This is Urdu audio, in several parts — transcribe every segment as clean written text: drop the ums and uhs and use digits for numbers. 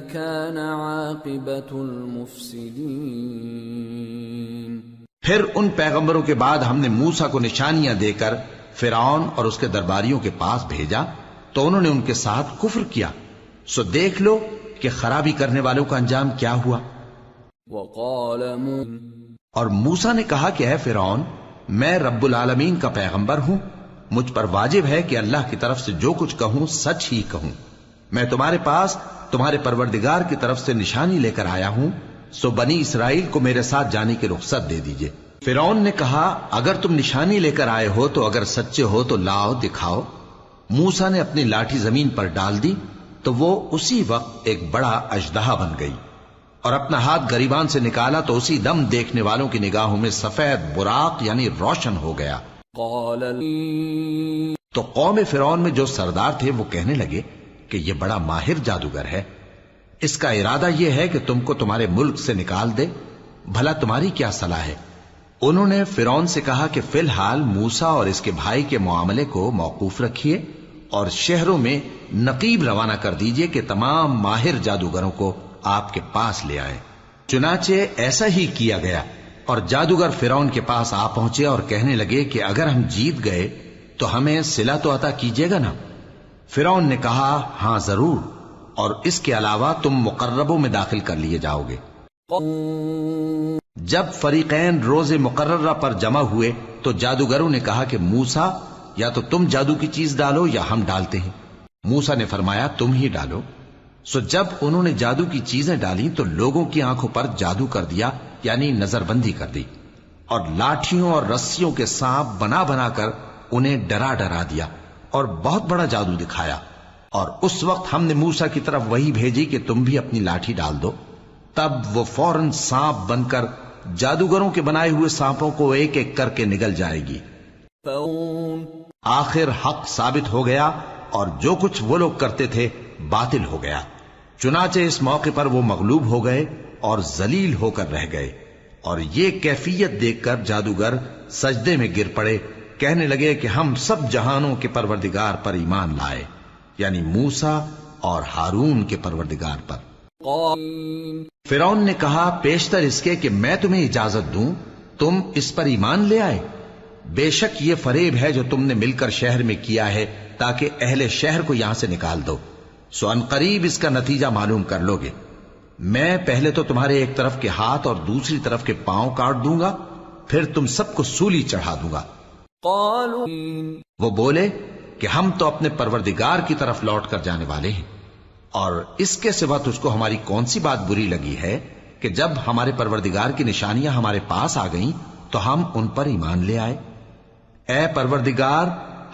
كان عاقبة المفسدين۔ پھر ان پیغمبروں کے بعد ہم نے موسیٰ کو نشانیاں دے کر فرعون اور اس کے درباریوں کے پاس بھیجا تو انہوں نے ان کے ساتھ کفر کیا، سو دیکھ لو کہ خرابی کرنے والوں کا انجام کیا ہوا۔ وقال اور موسیٰ نے کہا کہ اے فرعون، میں رب العالمین کا پیغمبر ہوں، مجھ پر واجب ہے کہ اللہ کی طرف سے جو کچھ کہوں سچ ہی کہوں۔ میں تمہارے پاس تمہارے پروردگار کی طرف سے نشانی لے کر آیا ہوں، سو بنی اسرائیل کو میرے ساتھ جانے کی رخصت دے دیجئے۔ فرعون نے کہا اگر تم نشانی لے کر آئے ہو تو اگر سچے ہو تو لاؤ دکھاؤ۔ موسیٰ نے اپنی لاٹھی زمین پر ڈال دی تو وہ اسی وقت ایک بڑا اژدہا بن گئی، اور اپنا ہاتھ گریبان سے نکالا تو اسی دم دیکھنے والوں کی نگاہوں میں سفید براق یعنی روشن ہو گیا۔ قال تو قوم فرعون میں جو سردار تھے وہ کہنے لگے کہ یہ بڑا ماہر جادوگر ہے، اس کا ارادہ یہ ہے کہ تم کو تمہارے ملک سے نکال دے، بھلا تمہاری کیا صلاح ہے؟ انہوں نے فرعون سے کہا کہ فی الحال موسیٰ اور اس کے بھائی کے معاملے کو موقوف رکھیے اور شہروں میں نقیب روانہ کر دیجئے کہ تمام ماہر جادوگروں کو آپ کے پاس لے آئے۔ چنانچہ ایسا ہی کیا گیا، اور جادوگر فرعون کے پاس آ پہنچے اور کہنے لگے کہ اگر ہم جیت گئے تو ہمیں صلہ تو عطا کیجیے گا نا؟ فرعون نے کہا ہاں ضرور، اور اس کے علاوہ تم مقربوں میں داخل کر لیے جاؤ گے۔ جب فریقین روز مقررہ پر جمع ہوئے تو جادوگروں نے کہا کہ موسیٰ یا تو تم جادو کی چیز ڈالو یا ہم ڈالتے ہیں۔ موسیٰ نے فرمایا تم ہی ڈالو۔ سو جب انہوں نے جادو کی چیزیں ڈالی تو لوگوں کی آنکھوں پر جادو کر دیا، یعنی نظر بندی کر دی، اور لاٹھیوں اور رسیوں کے سانپ بنا بنا کر انہیں ڈرا ڈرا دیا اور بہت بڑا جادو دکھایا۔ اور اس وقت ہم نے موسیٰ کی طرف وحی بھیجی کہ تم بھی اپنی لاٹھی ڈال دو، تب وہ فوراً سانپ بن کر جادوگروں کے بنائے ہوئے سانپوں کو ایک ایک کر کے نگل جائے گی۔ آخر حق ثابت ہو گیا اور جو کچھ وہ لوگ کرتے تھے باطل ہو گیا۔ چنانچہ اس موقع پر وہ مغلوب ہو گئے اور ذلیل ہو کر رہ گئے، اور یہ کیفیت دیکھ کر جادوگر سجدے میں گر پڑے، کہنے لگے کہ ہم سب جہانوں کے پروردگار پر ایمان لائے، یعنی موسیٰ اور ہارون کے پروردگار پر۔ فرعون نے کہا پیشتر اس کے کہ میں تمہیں اجازت دوں تم اس پر ایمان لے آئے؟ بے شک یہ فریب ہے جو تم نے مل کر شہر میں کیا ہے تاکہ اہل شہر کو یہاں سے نکال دو، سو ان قریب اس کا نتیجہ معلوم کر لو گے۔ میں پہلے تو تمہارے ایک طرف کے ہاتھ اور دوسری طرف کے پاؤں کاٹ دوں گا، پھر تم سب کو سولی چڑھا دوں گا۔ قالوا وہ بولے کہ ہم تو اپنے پروردگار کی طرف لوٹ کر جانے والے ہیں، اور اس کے سوا تجھ کو ہماری کون سی بات بری لگی ہے کہ جب ہمارے پروردگار کی نشانیاں ہمارے پاس آ گئیں تو ہم ان پر ایمان لے آئے؟ اے پروردگار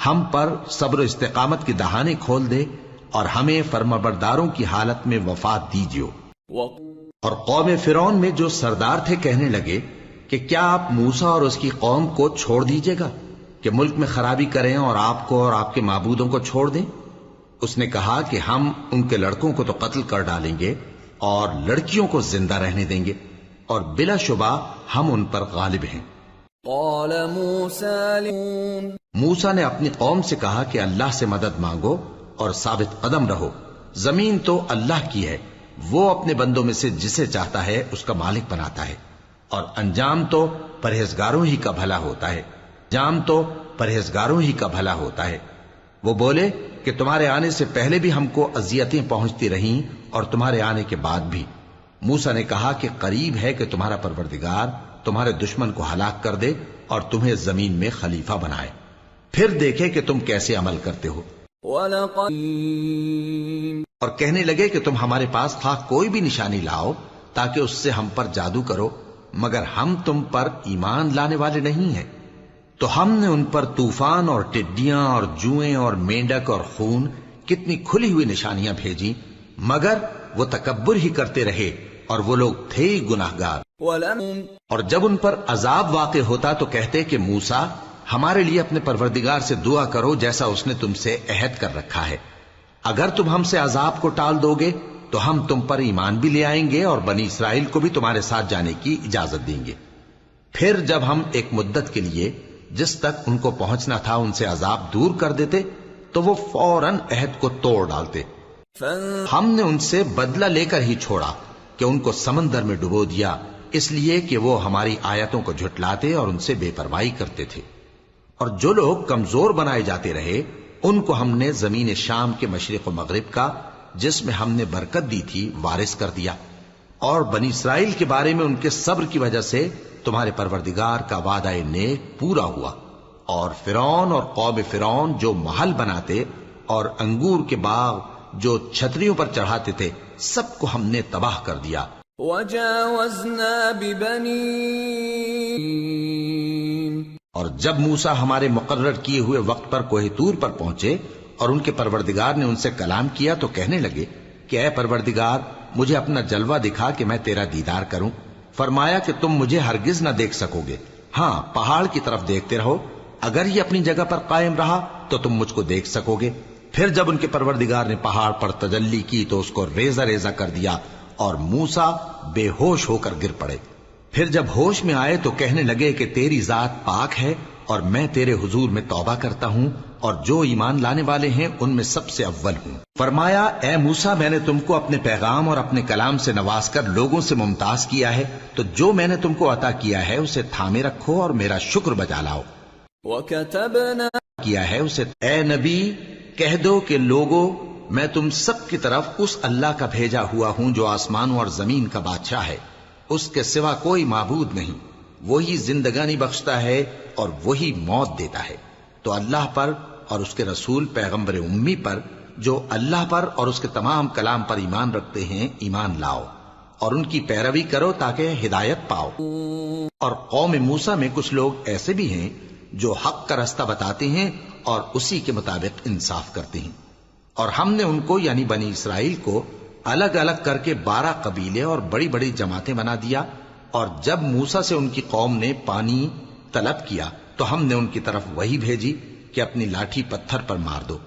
ہم پر صبر و استقامت کی دہانے کھول دے اور ہمیں فرمانبرداروں کی حالت میں وفات دیجیو۔ اور قوم فرعون میں جو سردار تھے کہنے لگے کہ کیا آپ موسیٰ اور اس کی قوم کو چھوڑ دیجیے گا کہ ملک میں خرابی کریں اور آپ کو اور آپ کے معبودوں کو چھوڑ دیں؟ اس نے کہا کہ ہم ان کے لڑکوں کو تو قتل کر ڈالیں گے اور لڑکیوں کو زندہ رہنے دیں گے، اور بلا شبہ ہم ان پر غالب ہیں۔ قال موسیٰ نے اپنی قوم سے کہا کہ اللہ سے مدد مانگو اور ثابت قدم رہو، زمین تو اللہ کی ہے، وہ اپنے بندوں میں سے جسے چاہتا ہے اس کا مالک بناتا ہے، اور انجام تو پرہیزگاروں ہی کا بھلا ہوتا ہے، وہ بولے کہ تمہارے آنے سے پہلے بھی ہم کو اذیتیں پہنچتی رہیں اور تمہارے آنے کے بعد بھی۔ موسیٰ نے کہا کہ قریب ہے کہ تمہارا پروردگار تمہارے دشمن کو ہلاک کر دے اور تمہیں زمین میں خلیفہ بنائے، پھر دیکھے کہ تم کیسے عمل کرتے ہو۔ اور کہنے لگے کہ تم ہمارے پاس خواہ کوئی بھی نشانی لاؤ تاکہ اس سے ہم پر جادو کرو، مگر ہم تم پر ایمان لانے والے نہیں ہیں۔ تو ہم نے ان پر طوفان اور ٹڈیاں اور جوئیں اور مینڈک اور خون کتنی کھلی ہوئی نشانیاں بھیجی، مگر وہ تکبر ہی کرتے رہے اور وہ لوگ تھے ہی گناہگار۔ اور جب ان پر عذاب واقع ہوتا تو کہتے کہ موسیٰ ہمارے لیے اپنے پروردگار سے دعا کرو جیسا اس نے تم سے عہد کر رکھا ہے، اگر تم ہم سے عذاب کو ٹال دو گے تو ہم تم پر ایمان بھی لے آئیں گے اور بنی اسرائیل کو بھی تمہارے ساتھ جانے کی اجازت دیں گے۔ پھر جب ہم ایک مدت کے لیے جس تک ان کو پہنچنا تھا ان سے عذاب دور کر دیتے تو وہ فوراً عہد کو توڑ ڈالتے۔ ہم نے ان سے بدلہ لے کر ہی چھوڑا کہ ان کو سمندر میں ڈبو دیا، اس لیے کہ وہ ہماری آیتوں کو جھٹلاتے اور ان سے بے پرواہی کرتے تھے۔ اور جو لوگ کمزور بنائے جاتے رہے ان کو ہم نے زمین شام کے مشرق و مغرب کا، جس میں ہم نے برکت دی تھی، وارث کر دیا۔ اور بنی اسرائیل کے بارے میں ان کے صبر کی وجہ سے تمہارے پروردگار کا وعدہ نیک پورا ہوا۔ اور فرعون اور قوم فرعون جو محل بناتے اور انگور کے باغ جو چھتریوں پر چڑھاتے تھے، سب کو ہم نے تباہ کر دیا۔ وَجَاوَزْنَا بِبَنِي اور جب موسیٰ ہمارے مقرر کیے ہوئے وقت پر کوہ طور پر پہنچے اور ان کے پروردگار نے ان سے کلام کیا تو کہنے لگے کہ اے پروردگار، مجھے اپنا جلوہ دکھا کہ میں تیرا دیدار کروں۔ فرمایا کہ تم مجھے ہرگز نہ دیکھ سکو گے، ہاں پہاڑ کی طرف دیکھتے رہو، اگر یہ اپنی جگہ پر قائم رہا تو تم مجھ کو دیکھ سکو گے۔ پھر جب ان کے پروردگار نے پہاڑ پر تجلی کی تو اس کو ریزہ ریزہ کر دیا اور موسیٰ بے ہوش ہو کر گر پڑے۔ پھر جب ہوش میں آئے تو کہنے لگے کہ تیری ذات پاک ہے اور میں تیرے حضور میں توبہ کرتا ہوں اور جو ایمان لانے والے ہیں ان میں سب سے اول ہوں۔ فرمایا اے موسیٰ، میں نے تم کو اپنے پیغام اور اپنے کلام سے نواز کر لوگوں سے ممتاز کیا ہے، تو جو میں نے تم کو عطا کیا ہے اسے تھامے رکھو اور میرا شکر بجا لاؤ۔ وَكَتَبْنَا کیا ہے اسے، اے نبی کہہ دو کہ لوگو، میں تم سب کی طرف اس اللہ کا بھیجا ہوا ہوں جو آسمانوں اور زمین کا بادشاہ ہے، اس کے سوا کوئی معبود نہیں، وہی زندگانی بخشتا ہے اور وہی موت دیتا ہے۔ تو اللہ پر اور اس کے رسول پیغمبر امی پر جو اللہ پر اور اس کے تمام کلام پر ایمان رکھتے ہیں ایمان لاؤ اور ان کی پیروی کرو تاکہ ہدایت پاؤ۔ اور قوم موسیٰ میں کچھ لوگ ایسے بھی ہیں جو حق کا رستہ بتاتے ہیں اور اسی کے مطابق انصاف کرتے ہیں۔ اور ہم نے ان کو یعنی بنی اسرائیل کو الگ الگ کر کے 12 قبیلے اور بڑی بڑی جماعتیں بنا دیا، اور جب موسیٰ سے ان کی قوم نے پانی طلب کیا تو ہم نے ان کی طرف وہی بھیجی کہ اپنی لاٹھی پتھر پر مار دو،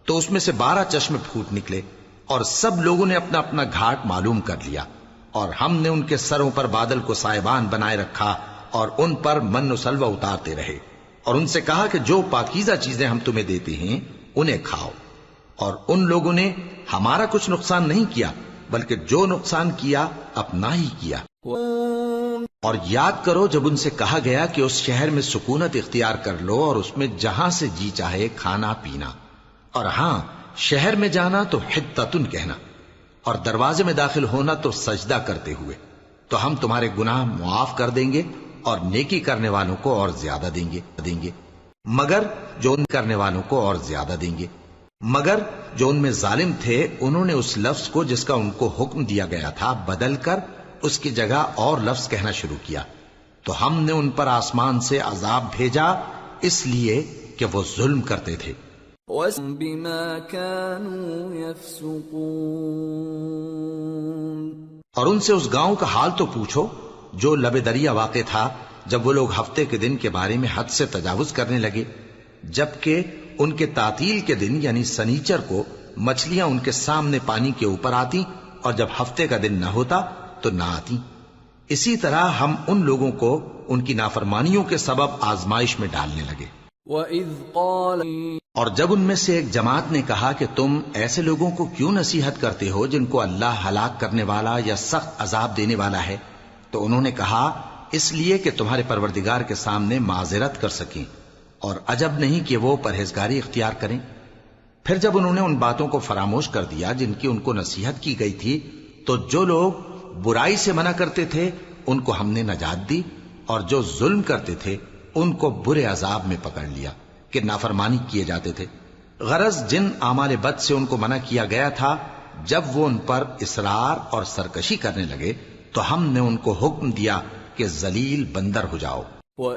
تو اس میں سے 12 چشمے پھوٹ نکلے، اور سب لوگوں نے اپنا اپنا گھاٹ معلوم کر لیا۔ اور ہم نے ان کے سروں پر بادل کو سائبان بنائے رکھا اور ان پر من و سلوہ اتارتے رہے، اور ان سے کہا کہ جو پاکیزہ چیزیں ہم تمہیں دیتے ہیں انہیں کھاؤ۔ اور ان لوگوں نے ہمارا کچھ نقصان نہیں کیا بلکہ جو نقصان کیا اپنا ہی کیا۔ اور یاد کرو جب ان سے کہا گیا کہ اس شہر میں سکونت اختیار کر لو اور اس میں جہاں سے جی چاہے کھانا پینا، اور ہاں شہر میں جانا تو حطتن کہنا، اور دروازے میں داخل ہونا تو سجدہ کرتے ہوئے، تو ہم تمہارے گناہ معاف کر دیں گے اور نیکی کرنے والوں کو اور زیادہ دیں گے، مگر جو ان کرنے والوں کو اور زیادہ دیں گے۔ مگر جو ان میں ظالم تھے انہوں نے اس لفظ کو جس کا ان کو حکم دیا گیا تھا بدل کر اس کی جگہ اور لفظ کہنا شروع کیا، تو ہم نے ان پر آسمان سے عذاب بھیجا اس لیے کہ وہ ظلم کرتے تھے۔ بِمَا كَانُوا يَفْسُقُونَ اور ان سے اس گاؤں کا حال تو پوچھو جو لب دریا واقع تھا، جب وہ لوگ ہفتے کے دن کے بارے میں حد سے تجاوز کرنے لگے، جبکہ ان کے تعطیل کے دن یعنی سنیچر کو مچھلیاں ان کے سامنے پانی کے اوپر آتی اور جب ہفتے کا دن نہ ہوتا تو نہ آتی۔ اسی طرح ہم ان لوگوں کو ان کی نافرمانیوں کے سبب آزمائش میں ڈالنے لگے۔ وَإِذْ قَالَ اور جب ان میں سے ایک جماعت نے کہا کہ تم ایسے لوگوں کو کیوں نصیحت کرتے ہو جن کو اللہ ہلاک کرنے والا یا سخت عذاب دینے والا ہے، تو انہوں نے کہا اس لیے کہ تمہارے پروردگار کے سامنے معذرت کر سکیں، اور عجب نہیں کہ وہ پرہیزگاری اختیار کریں۔ پھر جب انہوں نے ان باتوں کو فراموش کر دیا جن کی ان کو نصیحت کی گئی تھی، تو جو لوگ برائی سے منع کرتے تھے ان کو ہم نے نجات دی، اور جو ظلم کرتے تھے ان کو برے عذاب میں پکڑ لیا کہ نافرمانی کیے جاتے تھے۔ غرض جن اعمال بد سے ان کو منع کیا گیا تھا، جب وہ ان پر اصرار اور سرکشی کرنے لگے تو ہم نے ان کو حکم دیا کہ ذلیل بندر ہو جاؤ۔